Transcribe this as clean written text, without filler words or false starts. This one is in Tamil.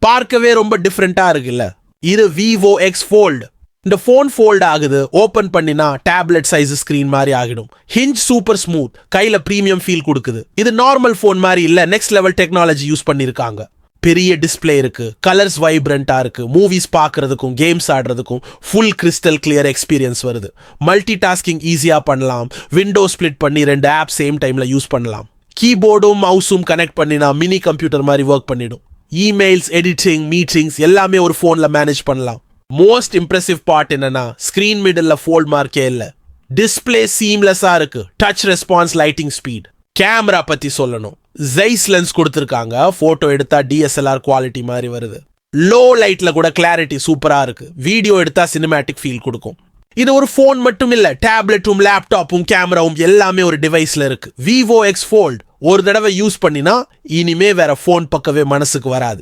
பார்க்கவே ரொம்ப டிஃப்ரெண்டா இருக்குல்ல. இது Vivo X Fold. இந்த ஃபோன் ஃபோல்ட் ஆகுது, ஓபன் பண்ணினா டேப்லெட் சைஸ் ஸ்கிரீன் மாதிரி ஆகிடும். ஹிஞ்ச் சூப்பர் ஸ்மூத், கையில பிரீமியம் ஃபீல் கொடுக்குது. இது நார்மல் ஃபோன் மாதிரி இல்ல, நெக்ஸ்ட் லெவல் டெக்னாலஜி யூஸ் பண்ணிருக்காங்க. பெரிய டிஸ்பிளே இருக்கு, கலர்ஸ் வைப்ரண்டா இருக்கு, மூவிஸ் பார்க்கறதுக்கும் கேம்ஸ் ஆடுறதுக்கும் ஃபுல் கிறிஸ்டல் கிளியர் எக்ஸ்பீரியன்ஸ் வருது. மல்டி டாஸ்கிங் ஈஸியா பண்ணலாம், விண்டோ ஸ்பிளிட் பண்ணி 2 ஆப் சேம் டைம்ல யூஸ் பண்ணலாம். கீபோர்டும் மவுஸும் கனெக்ட் பண்ணினா மினி கம்ப்யூட்டர் மாதிரி ஒர்க் பண்ணிடும். இமெயில்ஸ், எடிட்டிங், மீட்டிங்ஸ் எல்லாமே ஒரு ஃபோன்ல மேனேஜ் பண்ணலாம். மோஸ்ட் இம்ப்ரெசிவ் பார்ட் என்னன்னா ஸ்கிரீன் மிடில் ஃபோல்ட் மார்க்கே இல்ல. டிஸ்பிளே சீம்லெஸ்ஸா இருக்கு, touch response, lighting speed. Camera பத்தி சொல்லணும், ஜெய்ஸ் லென்ஸ் கொடுத்திருக்காங்க, போட்டோ எடுத்தா DSLR குவாலிட்டி மாதிரி வருது. லோ லைட்ல கூட கிளாரிட்டி சூப்பரா இருக்கு, வீடியோ எடுத்தா சினிமேட்டிக் ஃபீல் கொடுக்கும். இது ஒரு ஃபோன் மட்டும் இல்ல, டேப்லெட்டும் லேப்டாப்பும் கேமராவும் எல்லாமே ஒரு டிவைஸ்ல இருக்கு. Vivo X Fold ஒரு தடவை யூஸ் பண்ணினா இனிமே வேற ஃபோன் பக்கவே மனசுக்கு வராது.